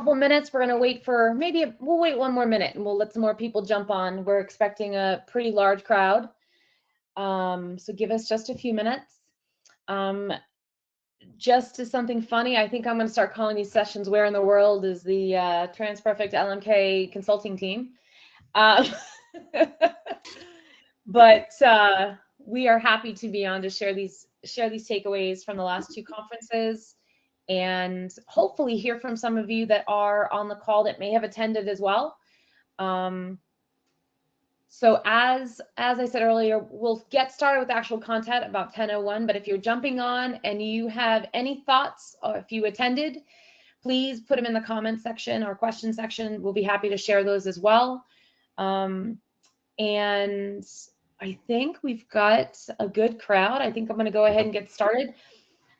couple minutes. We're going to wait for we'll wait one more minute and we'll let some more people jump on. We're expecting a pretty large crowd. So give us just a few minutes. Just as something funny, I think I'm going to start calling these sessions "Where in the World is the TransPerfect LMK Consulting Team?" But we are happy to be on to share these takeaways from the last two conferences, and hopefully hear from some of you that are on the call that may have attended as well. So as I said earlier, we'll get started with actual content about 10:01, but if you're jumping on and you have any thoughts, or if you attended, please put them in the comment section or question section. We'll be happy to share those as well. And I think we've got a good crowd. I think I'm going to go ahead and get started.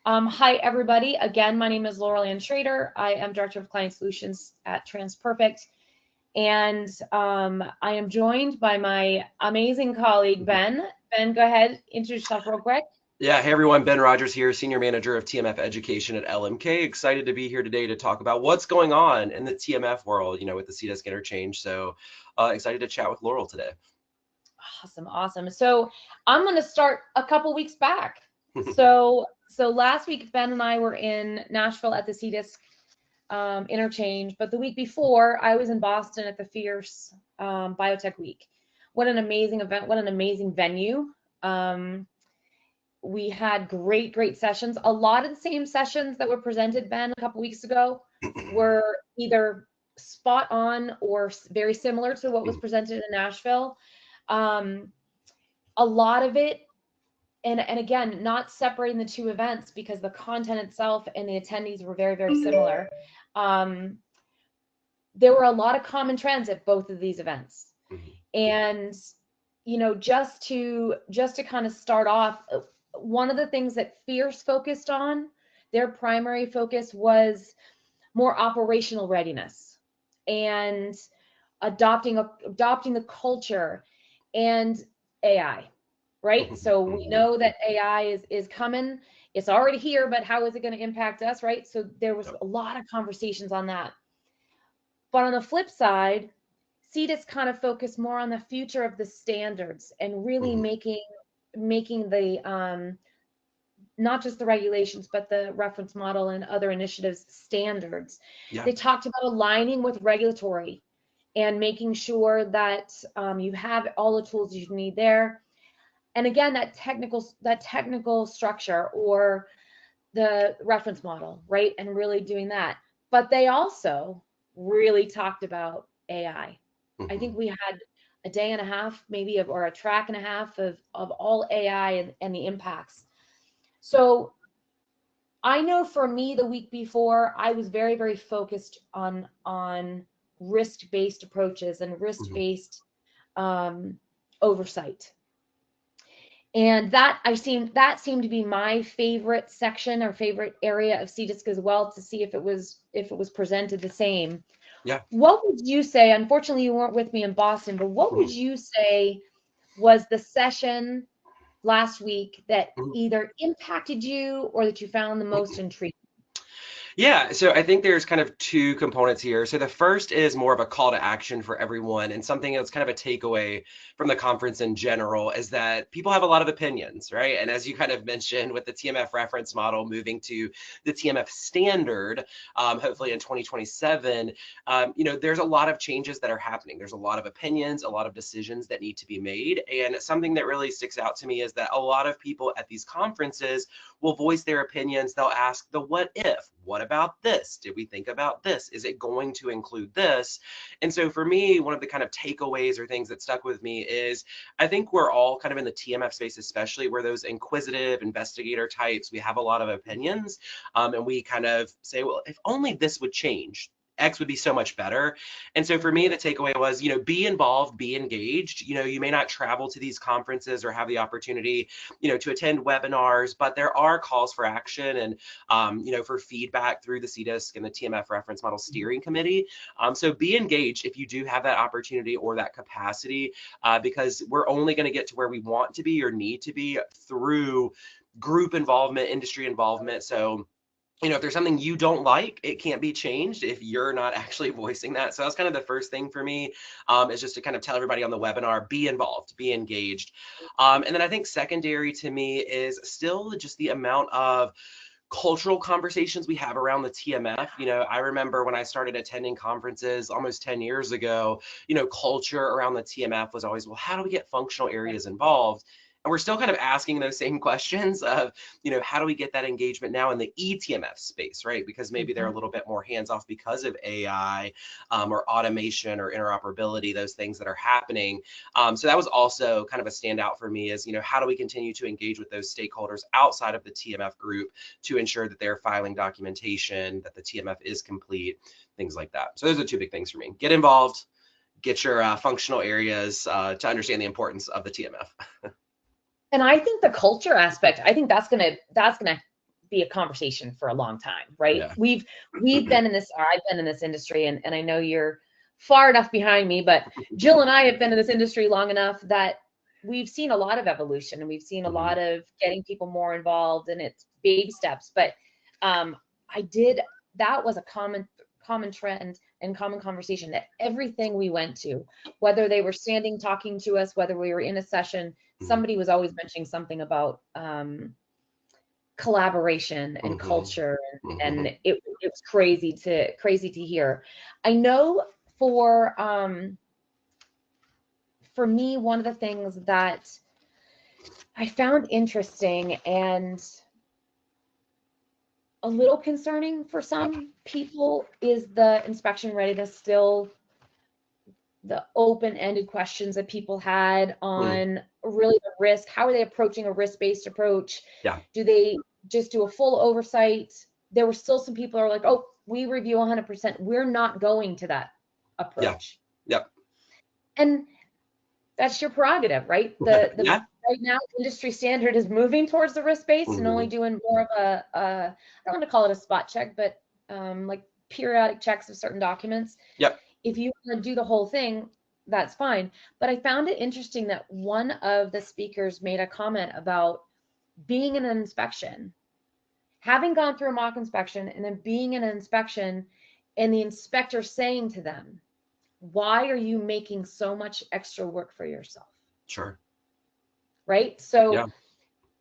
Hi, everybody. Again, my name is Laurel Schrader. I am Director of Client Solutions at TransPerfect. And I am joined by my amazing colleague, Ben. Ben, go ahead, introduce yourself real quick. Yeah, hey everyone, Ben Rogers here, Senior Manager of TMF Education at LMK. Excited to be here today to talk about what's going on in the TMF world, with the CDISC Interchange. So excited to chat with Laurel today. Awesome. So I'm going to start a couple weeks back. So last week, Ben and I were in Nashville at the CDISC Interchange, but the week before I was in Boston at the Fierce Biotech Week. What an amazing event, what an amazing venue. We had great sessions. A lot of the same sessions that were presented, Ben, a couple weeks ago were either spot on or very similar to what was presented in Nashville. A lot of it, and again, not separating the two events because the content itself and the attendees were very similar. There were a lot of common trends at both of these events. And, just to kind of start off, one of the things that Fierce focused on, their primary focus was more operational readiness and adopting the culture and AI, right? So we know that AI is coming. It's already here, but how is it going to impact us, right? So there was a lot of conversations on that. But on the flip side, CDISC kind of focused more on the future of the standards and really making the not just the regulations, but the reference model and other initiatives standards. Yeah. They talked about aligning with regulatory and making sure that you have all the tools you need there. And again, that technical structure or the reference model, right? And really doing that. But they also really talked about AI. I think we had a day and a half, maybe, or a track and a half of all AI and the impacts. So I know for me, the week before, I was very focused on risk-based approaches and risk-based oversight. And that seemed to be my favorite section or favorite area of CDISC as well, to see if it was presented the same. Yeah. What would you say? Unfortunately, you weren't with me in Boston, but what would you say was the session last week that either impacted you or that you found the most intriguing? Yeah, so I think there's kind of two components here. So the first is more of a call to action for everyone, and something that's kind of a takeaway from the conference in general is that people have a lot of opinions, right? And as you kind of mentioned with the TMF reference model moving to the TMF standard, hopefully in 2027, there's a lot of changes that are happening. There's a lot of opinions, a lot of decisions that need to be made. And something that really sticks out to me is that a lot of people at these conferences will voice their opinions. They'll ask the what if, what about this? Did we think about this? Is it going to include this? And so for me, one of the kind of takeaways or things that stuck with me is I think we're all kind of in the TMF space, especially where those inquisitive investigator types, we have a lot of opinions, and we kind of say, well, if only this would change, X would be so much better. And so for me, the takeaway was, be involved, be engaged. You may not travel to these conferences or have the opportunity, to attend webinars, but there are calls for action and, for feedback through the CDISC and the TMF Reference Model Steering Committee. So be engaged if you do have that opportunity or that capacity, because we're only going to get to where we want to be or need to be through group involvement, industry involvement. So if there's something you don't like, it can't be changed if you're not actually voicing that. So that's kind of the first thing for me, is just to kind of tell everybody on the webinar, be involved, be engaged. And then I think secondary to me is still just the amount of cultural conversations we have around the TMF. I remember when I started attending conferences almost 10 years ago, culture around the TMF was always, well, how do we get functional areas involved? And we're still kind of asking those same questions of, how do we get that engagement now in the eTMF space, right? Because maybe they're a little bit more hands-off because of AI, or automation or interoperability, those things that are happening. So that was also kind of a standout for me is, how do we continue to engage with those stakeholders outside of the TMF group to ensure that they're filing documentation, that the TMF is complete, things like that. So those are two big things for me. Get involved, get your functional areas to understand the importance of the TMF. And I think the culture aspect, I think that's gonna be a conversation for a long time, right? Yeah. We've been in this, or I've been in this industry, and I know you're far enough behind me, but Jill and I have been in this industry long enough that we've seen a lot of evolution, and we've seen a lot of getting people more involved, and it's baby steps. But that was a common trend and common conversation at everything we went to, whether they were standing talking to us, whether we were in a session, somebody was always mentioning something about collaboration and culture, and it was crazy to hear. I know for me, one of the things that I found interesting and a little concerning for some people is the inspection readiness, still the open-ended questions that people had on really the risk. How are they approaching a risk-based approach? Yeah. Do they just do a full oversight? There were still some people who are like, oh, we review 100%. We're not going to that approach. Yeah. Yep. And that's your prerogative, right? Right now, industry standard is moving towards the risk-based and only doing more of a I don't want to call it a spot check, but like periodic checks of certain documents. Yep. If you want to do the whole thing, that's fine. But I found it interesting that one of the speakers made a comment about being in an inspection, having gone through a mock inspection, and then being in an inspection, and the inspector saying to them, why are you making so much extra work for yourself? Sure. Right? So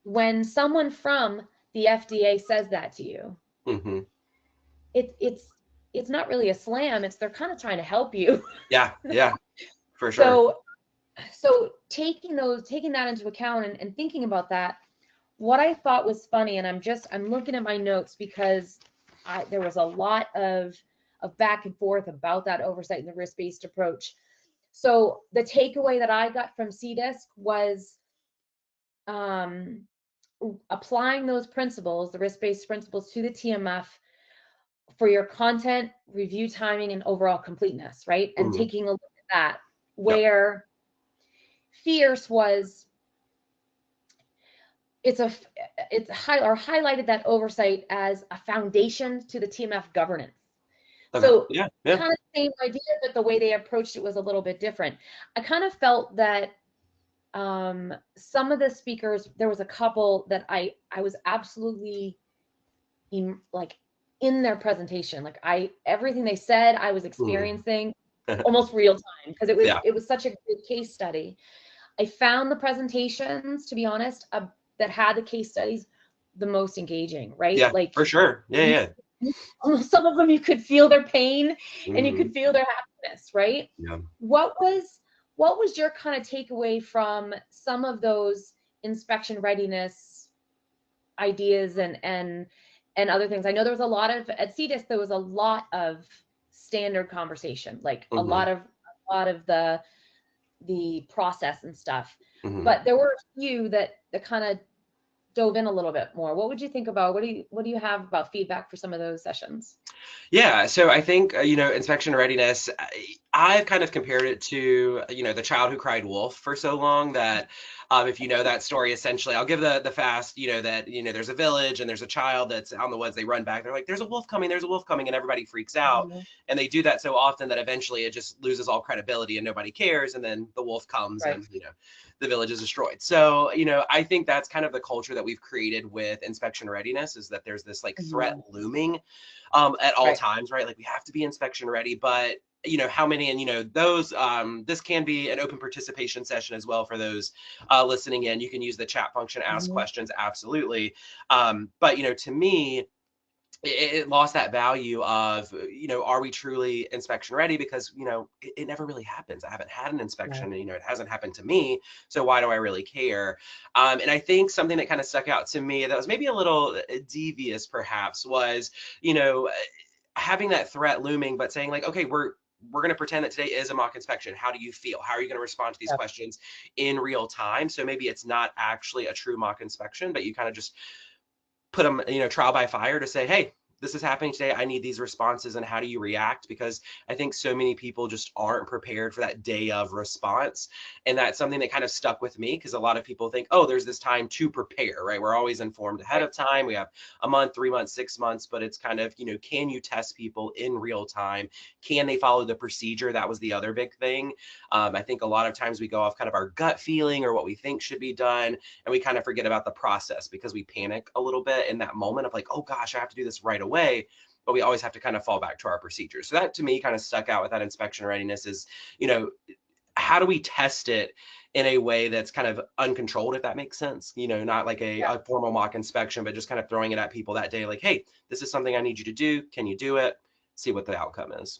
when someone from the FDA says that to you, it's not really a slam. It's they're kind of trying to help you. Yeah, for sure. So taking that into account and thinking about that, what I thought was funny, and I'm looking at my notes because there was a lot of back and forth about that oversight and the risk-based approach. So the takeaway that I got from CDISC was applying those principles, the risk-based principles, to the TMF for your content, review timing, and overall completeness, right? And taking a look at that, where Fierce was, highlighted that oversight as a foundation to the TMF governance. Okay. So kind of the same idea, but the way they approached it was a little bit different. I kind of felt that some of the speakers, there was a couple that I was absolutely in their presentation. Like everything they said, I was experiencing almost real time, because it was such a good case study. I found the presentations, to be honest, that had the case studies the most engaging, right? Yeah, for sure. Yeah. Some of them you could feel their pain and you could feel their happiness, right? Yeah. What was your kind of takeaway from some of those inspection readiness ideas and other things? I know there was a lot of, at CDISC, there was a lot of standard conversation, like a lot of the process and stuff, but there were a few that kind of dove in a little bit more. What would you think about, what do you have about feedback for some of those sessions? Yeah, so I think, inspection readiness, I've kind of compared it to, the child who cried wolf for so long that, if you know that story, essentially, I'll give the fast, that, there's a village and there's a child that's out in the woods, they run back, they're like, there's a wolf coming, and everybody freaks out. And they do that so often that eventually it just loses all credibility and nobody cares. And then the wolf comes and, the village is destroyed. So, you know, I think that's kind of the culture that we've created with inspection readiness, is that there's this like threat looming at all Right. times, right? Like we have to be inspection ready, but you know, how many, and you know, those, this can be an open participation session as well for those listening in. You can use the chat function, ask questions, absolutely. But, you know, to me, it lost that value of, you know, are we truly inspection ready? Because, you know, it never really happens. I haven't had an inspection, and, you know, it hasn't happened to me. So why do I really care? And I think something that kind of stuck out to me that was maybe a little devious perhaps was, you know, having that threat looming, but saying like, okay, we're going to pretend that today is a mock inspection. How do you feel? How are you going to respond to these Yep. questions in real time? So maybe it's not actually a true mock inspection, but you kind of just put them, you know, trial by fire to say, hey, this is happening today. I need these responses, and how do you react? Because I think so many people just aren't prepared for that day of response. And that's something that kind of stuck with me, because a lot of people think, oh, there's this time to prepare, right? We're always informed ahead of time. We have a month, 3 months, 6 months, but it's kind of, you know, can you test people in real time? Can they follow the procedure? That was the other big thing. I think a lot of times we go off kind of our gut feeling or what we think should be done, and we kind of forget about the process because we panic a little bit in that moment of like, oh gosh, I have to do this right away. But we always have to kind of fall back to our procedures. So that to me kind of stuck out with that inspection readiness is, you know, how do we test it in a way that's kind of uncontrolled, if that makes sense? You know, not like a formal mock inspection, but just kind of throwing it at people that day, like, hey, this is something I need you to do. Can you do it? See what the outcome is.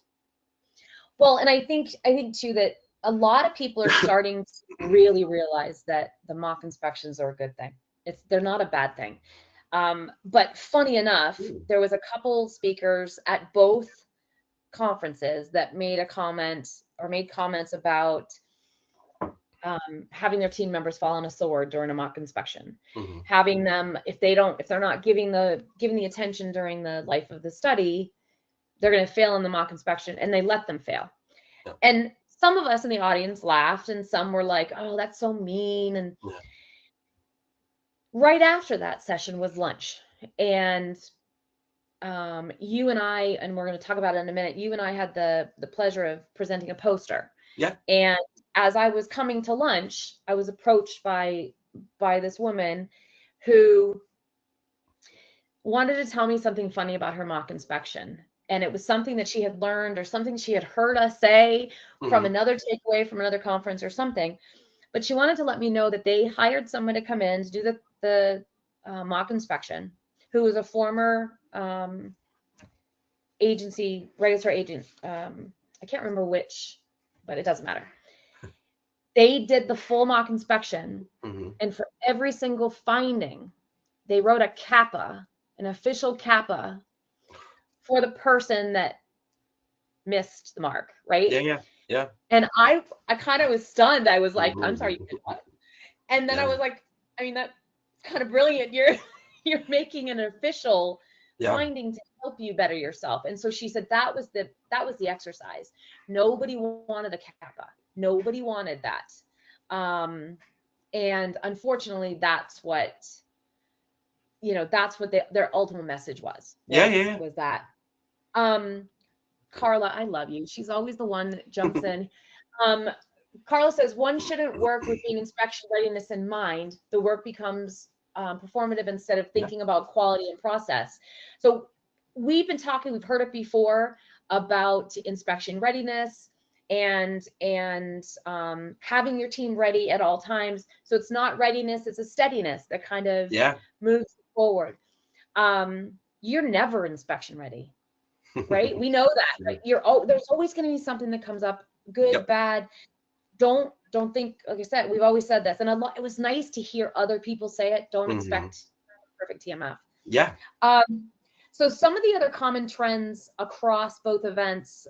Well, and I think too that a lot of people are starting to really realize that the mock inspections are a good thing. They're not a bad thing. But funny enough, there was a couple speakers at both conferences that made a comment or made comments about having their team members fall on a sword during a mock inspection, having them, if they're not giving the attention during the life of the study, they're going to fail in the mock inspection, and they let them fail. And some of us in the audience laughed, and some were like, oh, that's so mean. And right after that session was lunch. And you and I, and we're going to talk about it in a minute, you and I had the pleasure of presenting a poster. Yeah. And as I was coming to lunch, I was approached by this woman who wanted to tell me something funny about her mock inspection. And it was something that she had learned or something she had heard us say from another takeaway from another conference or something. But she wanted to let me know that they hired someone to come in to do the mock inspection, who was a former regulatory agent. I can't remember which, but it doesn't matter. They did the full mock inspection, and for every single finding, they wrote a CAPA, an official CAPA, for the person that missed the mark, right? Yeah. And I kind of was stunned. I was like, I'm sorry, you did what? And then I was like, I mean, that's kind of brilliant. You're making an official finding to help you better yourself. And so she said that was the exercise. Nobody wanted a CAPA. Nobody wanted that. And unfortunately, that's what their ultimate message was. Was that. Carla, I love you. She's always the one that jumps in. Carla says, one shouldn't work with being inspection readiness in mind. The work becomes performative instead of thinking about quality and process. So we've heard it before about inspection readiness and having your team ready at all times. So it's not readiness, it's a steadiness that kind of moves forward. You're never inspection ready. Right? We know that. Right? There's always going to be something that comes up, good, bad. Don't think, like I said, we've always said this, and it was nice to hear other people say it. Don't expect perfect TMF. Yeah. So some of the other common trends across both events,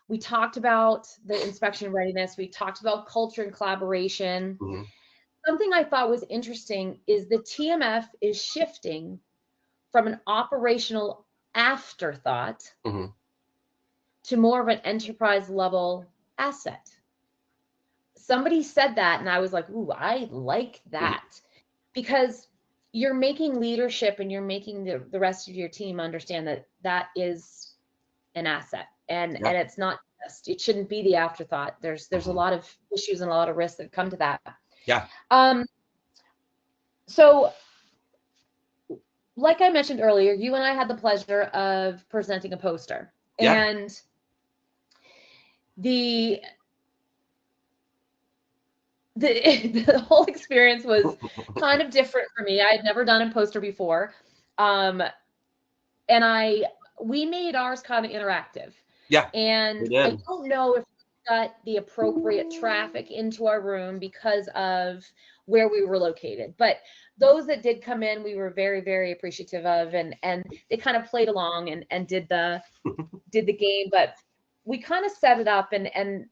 we talked about the inspection readiness. We talked about culture and collaboration. Something I thought was interesting is the TMF is shifting from an operational afterthought to more of an enterprise level asset. Somebody said that, and I was like, ooh, I like that, because you're making leadership and you're making the rest of your team understand that is an asset, and it's not list. It shouldn't be the afterthought. There's a lot of issues and a lot of risks that come to that. Yeah. So like I mentioned earlier, you and I had the pleasure of presenting a poster. Yeah. And the whole experience was kind of different for me. I had never done a poster before. And we made ours kind of interactive. Yeah. And I don't know if we got the appropriate traffic into our room because of where we were located. But those that did come in, we were very, very appreciative of, and they kind of played along and did the game. But we kind of set it up, and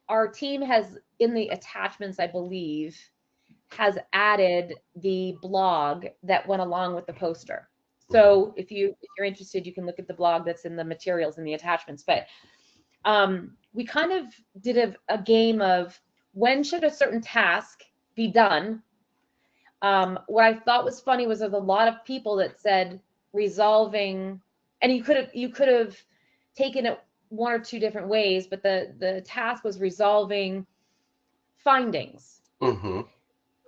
our team has, in the attachments, I believe, has added the blog that went along with the poster. So if you're interested, you can look at the blog that's in the materials in the attachments. But we kind of did a game of when should a certain task be done. What I thought was funny was there's a lot of people that said resolving, and you could have taken it one or two different ways, but the task was resolving findings. Mm-hmm.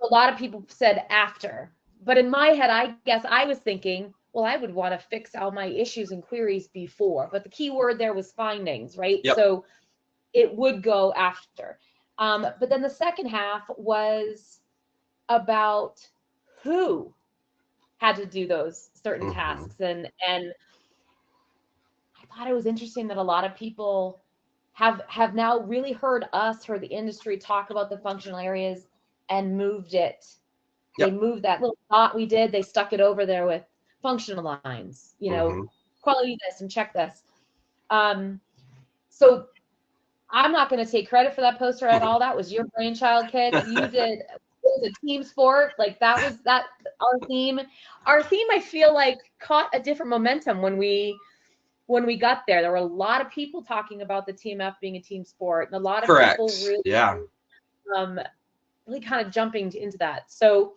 A lot of people said after, but in my head, I guess I was thinking, well, I would want to fix all my issues and queries before, but the key word there was findings, right? Yep. So it would go after. But then the second half was about who had to do those certain tasks. And I thought it was interesting that a lot of people have now really heard the industry talk about the functional areas and moved it. They moved that little thought we did, they stuck it over there with functional lines, quality this and check this. So I'm not going to take credit for that poster at all. That was your brainchild, kid. You did. It was a team sport. Like that was our theme. Our theme, I feel like, caught a different momentum when we got there. There were a lot of people talking about the TMF being a team sport, and a lot of people really, really kind of jumping into that. So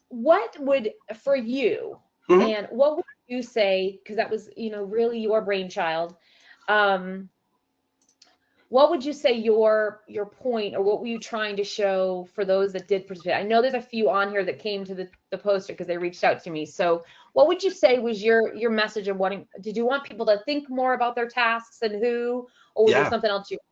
what would, for you, and what would you say, because that was, really your brainchild, what would you say your point, or what were you trying to show for those that did participate? I know there's a few on here that came to the poster because they reached out to me. So what would you say was your message of wanting, did you want people to think more about their tasks and who, or was there something else you wanted?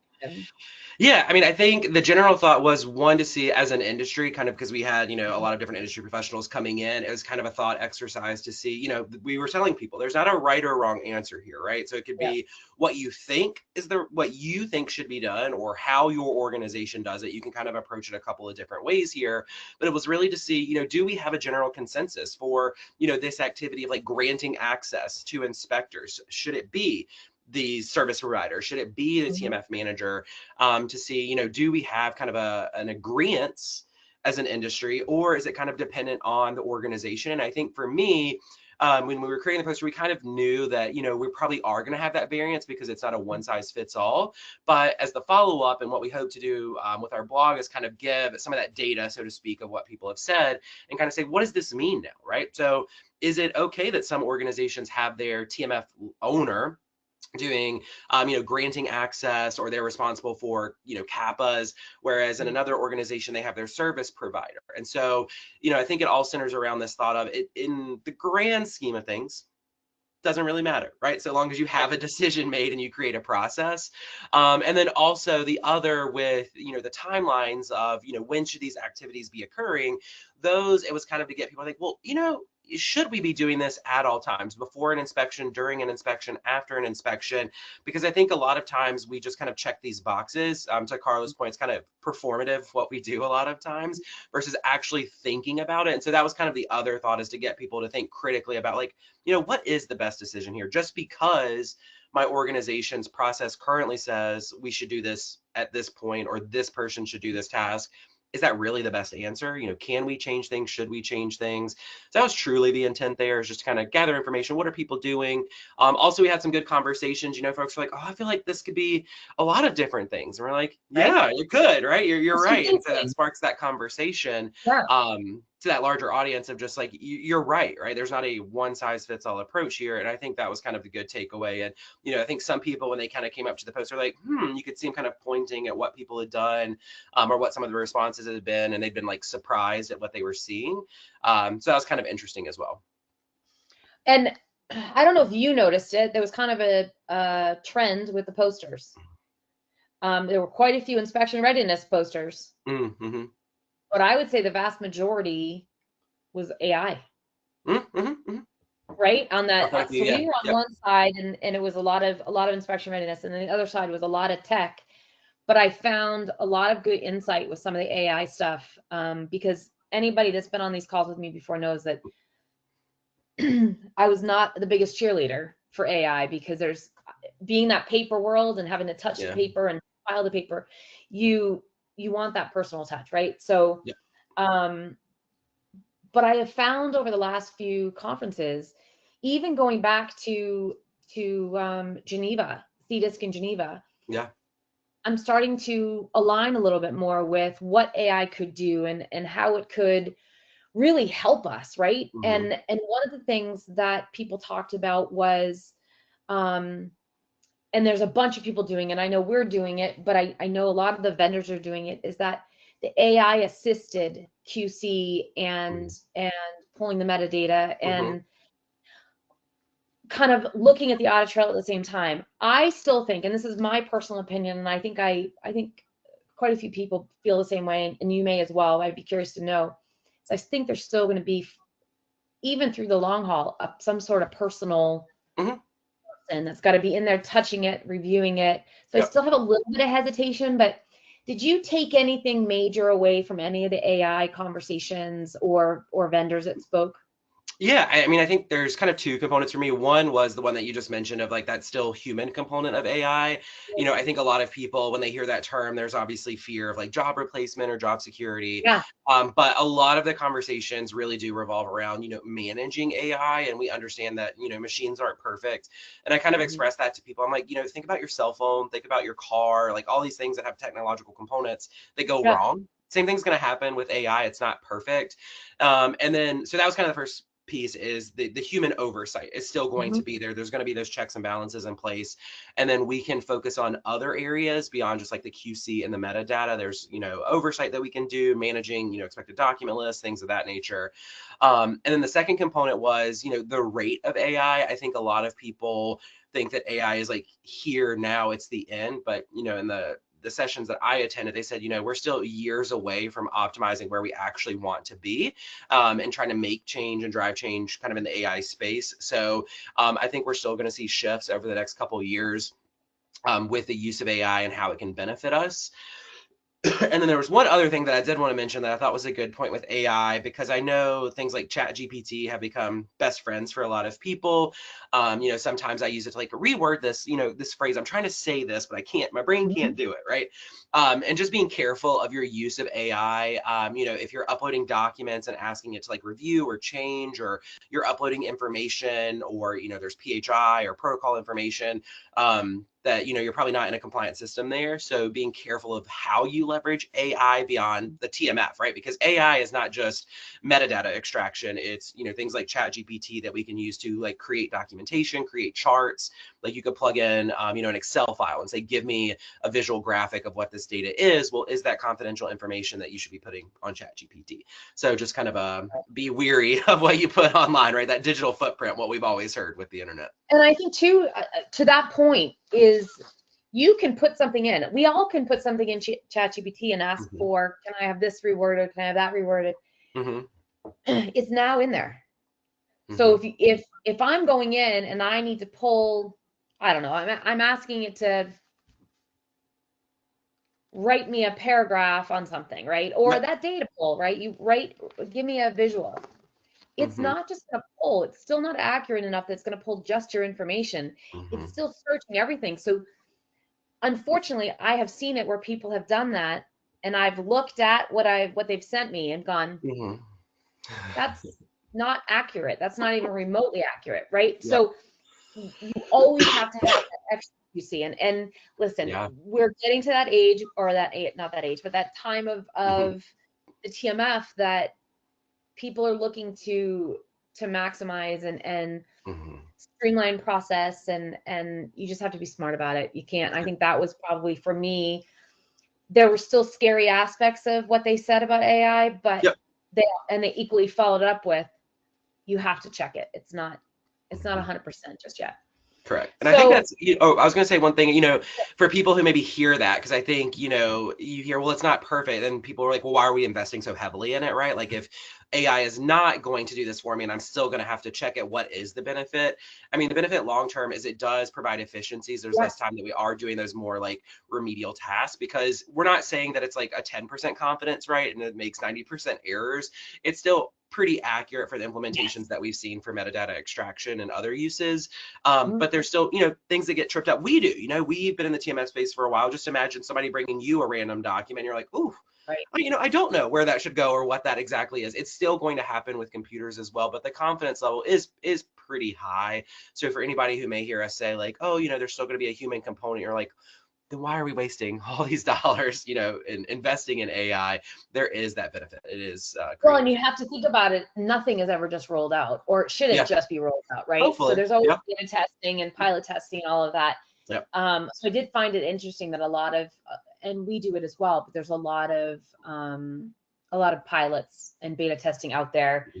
Yeah, I mean, I think the general thought was, one, to see as an industry, kind of, because we had, a lot of different industry professionals coming in. It was kind of a thought exercise to see, we were telling people there's not a right or wrong answer here, right? So it could be what you think what you think should be done, or how your organization does it. You can kind of approach it a couple of different ways here, but it was really to see, do we have a general consensus for, this activity of like granting access to inspectors? Should it be the service provider? Should it be the TMF manager? To see, do we have kind of an agreement as an industry, or is it kind of dependent on the organization? And I think for me, when we were creating the poster, we kind of knew that, we probably are going to have that variance because it's not a one size fits all. But as the follow up, and what we hope to do with our blog is kind of give some of that data, so to speak, of what people have said, and kind of say, what does this mean now, right? So is it okay that some organizations have their TMF owner doing, granting access, or they're responsible for, CAPAs, whereas in another organization, they have their service provider? And so, I think it all centers around this thought of it in the grand scheme of things. Doesn't really matter, right? So long as you have a decision made and you create a process. And then also the other with, the timelines of, when should these activities be occurring? It was kind of to get people to think, well, should we be doing this at all times, before an inspection, during an inspection, after an inspection? Because I think a lot of times we just kind of check these boxes. To Carla's point, it's kind of performative what we do a lot of times versus actually thinking about it. And so that was kind of the other thought, is to get people to think critically about, like, what is the best decision here? Just because my organization's process currently says we should do this at this point, or this person should do this task, is that really the best answer? Can we change things? Should we change things? So that was truly the intent there, is just to kind of gather information. What are people doing? Also, we had some good conversations. Folks were like, oh, I feel like this could be a lot of different things. And we're like, yeah, you could, right? You're right. And so that sparks that conversation. Yeah. to that larger audience of just like, you're right, right? There's not a one size fits all approach here. And I think that was kind of the good takeaway. And, I think some people, when they kind of came up to the post, are like, you could see them kind of pointing at what people had done, or what some of the responses had been, and they'd been like surprised at what they were seeing. So that was kind of interesting as well. And I don't know if you noticed it, there was kind of a trend with the posters. There were quite a few inspection readiness posters. Mm-hmm. But I would say the vast majority was AI. Mm-hmm. Right? On that, so Yeah. we were on one side, and it was a lot of inspection readiness, and then the other side was a lot of tech. But I found a lot of good insight with some of the AI stuff, because anybody that's been on these calls with me before knows that I was not the biggest cheerleader for AI, because there's being that paper world and having to touch the paper and file the paper, you want that personal touch, right? So, but I have found over the last few conferences, even going back to Geneva, CDISC in Geneva, I'm starting to align a little bit more with what AI could do and how it could really help us, right? And one of the things that people talked about was, and there's a bunch of people doing it, I know we're doing it, but I know a lot of the vendors are doing it, is that the AI assisted QC and pulling the metadata and kind of looking at the audit trail at the same time. I still think, and this is my personal opinion, and I think quite a few people feel the same way, and you may as well. I'd be curious to know. So I think there's still going to be, even through the long haul, some sort of personal person that's got to be in there touching it, reviewing it. So I still have a little bit of hesitation, but did you take anything major away from any of the AI conversations or vendors that spoke? Yeah, I mean, I think there's kind of two components for me. One was the one that you just mentioned of like that still human component of AI. I think a lot of people, when they hear that term, there's obviously fear of like job replacement or job security. Yeah. But a lot of the conversations really do revolve around, managing AI. And we understand that, machines aren't perfect. And I kind of express that to people. I'm like, think about your cell phone, think about your car, like all these things that have technological components that go wrong. Same thing's going to happen with AI. It's not perfect. And then, so that was kind of the first piece, is the human oversight is still going to be there. There's going to be those checks and balances in place. And then we can focus on other areas beyond just like the QC and the metadata. There's, oversight that we can do, managing, expected document lists, things of that nature. And then the second component was, the rate of AI. I think a lot of people think that AI is like here now, it's the end. But, in the sessions that I attended, they said, we're still years away from optimizing where we actually want to be, and trying to make change and drive change kind of in the AI space. So I think we're still going to see shifts over the next couple of years with the use of AI and how it can benefit us. And then there was one other thing that I did want to mention that I thought was a good point with AI, because I know things like ChatGPT have become best friends for a lot of people. Sometimes I use it to like reword this, this phrase. I'm trying to say this, but I can't, my brain can't do it, right? And just being careful of your use of AI. If you're uploading documents and asking it to like review or change, or you're uploading information, or, there's PHI or protocol information, that you're probably not in a compliant system there. So being careful of how you leverage AI beyond the TMF, right? Because AI is not just metadata extraction. It's things like ChatGPT that we can use to like create documentation, create charts. Like you could plug in an Excel file and say, give me a visual graphic of what this data is. Well, is that confidential information that you should be putting on ChatGPT? So just kind of be weary of what you put online, right? That digital footprint, what we've always heard with the internet. And I think too, to that point, is you can put something in. We all can put something in ChatGPT and ask for, can I have this reworded? Can I have that reworded? It's now in there. So if I'm going in and I need to pull, I don't know, I'm asking it to write me a paragraph on something, right? Or that data pull, right? Give me a visual. It's not just going to pull. It's still not accurate enough that it's going to pull just your information. It's still searching everything. So unfortunately, I have seen it where people have done that, and I've looked at what they've sent me and gone, that's not accurate. That's not even remotely accurate, right? So you always have to have that extra QC. And listen, we're getting to that age, or not that age, but that time of the TMF that people are looking to maximize and Mhm. streamline process, and you just have to be smart about it. You can't. I think that was probably for me. There were still scary aspects of what they said about AI, but Yep. they equally followed up with, you have to check it. It's not Mhm. 100% just yet. Correct. And I think So that's, I was going to say one thing, for people who maybe hear that, because I think, you hear, well, it's not perfect. And people are like, well, why are we investing so heavily in it, right? Like if AI is not going to do this for me and I'm still going to have to check it, what is the benefit? I mean, the benefit long term is it does provide efficiencies. There's less time that we are doing those more like remedial tasks, because we're not saying that it's like a 10% confidence, right? And it makes 90% errors. It's still pretty accurate for the implementations that we've seen for metadata extraction and other uses. But there's still, things that get tripped up. We do, we've been in the TMF space for a while. Just imagine somebody bringing you a random document. You're like, ooh, right. I don't know where that should go or what that exactly is. It's still going to happen with computers as well, but the confidence level is pretty high. So for anybody who may hear us say like, oh, there's still going to be a human component, you're like, then why are we wasting all these dollars, in investing in AI? There is that benefit. It is well, and you have to think about it. Nothing is ever just rolled out, or it shouldn't just be rolled out, right? Hopefully. So there's always beta testing and pilot testing and all of that. Yep. So I did find it interesting that a lot of, and we do it as well, but there's a lot of pilots and beta testing out there,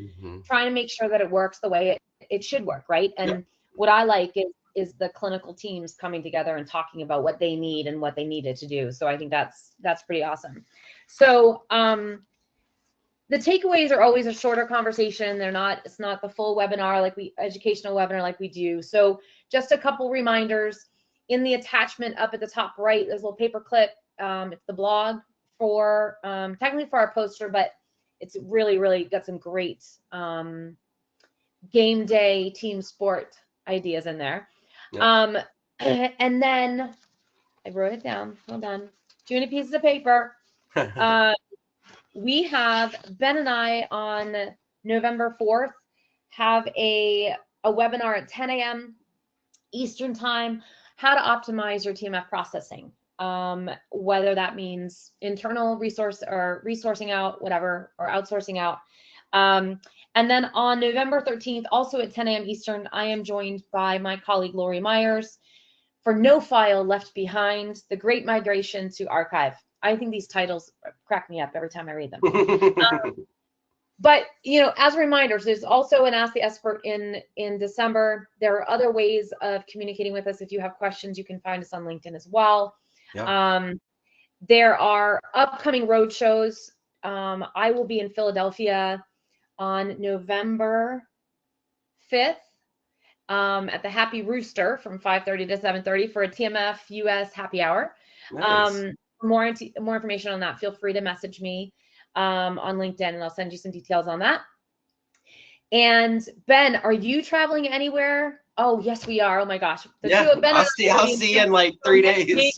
trying to make sure that it works the way it should work, right? And what I like is the clinical teams coming together and talking about what they need and what they needed to do. So I think that's pretty awesome. So the takeaways are always a shorter conversation. It's not the full webinar educational webinar like we do. So just a couple reminders. In the attachment up at the top right, there's a little paper clip. It's the blog for technically for our poster, but it's really, really got some great game day team sport ideas in there. And then I wrote it down. Hold on. Too many pieces of paper. We have Ben and I on November 4th have a webinar at 10 a.m. Eastern time, how to optimize your TMF processing. Whether that means internal resource or resourcing out, whatever, or outsourcing out. And then on November 13th, also at 10 a.m. Eastern, I am joined by my colleague, Lori Myers, for No File Left Behind, The Great Migration to Archive. I think these titles crack me up every time I read them. But, as reminders, there's also an Ask the Expert in December. There are other ways of communicating with us. If you have questions, you can find us on LinkedIn as well. There are upcoming road shows. I will be in Philadelphia on November 5th at the Happy Rooster from 5:30 to 7:30 for a TMF US happy hour. Nice. For more information on that, feel free to message me on LinkedIn, and I'll send you some details on that. And Ben, are you traveling anywhere? Oh, yes, we are. Oh my gosh. I'll see you in like 3 days.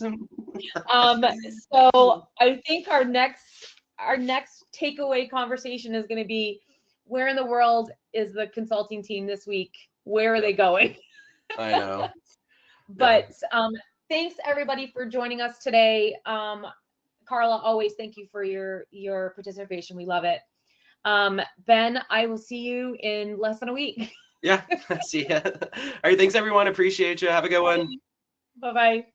So I think our next takeaway conversation is going to be, where in the world is the consulting team this week? Where are they going? I know. But thanks everybody for joining us today. Carla, always thank you for your participation. We love it. Ben, I will see you in less than a week. Yeah, see ya. All right, thanks everyone. Appreciate you. Have a good one. Bye-bye.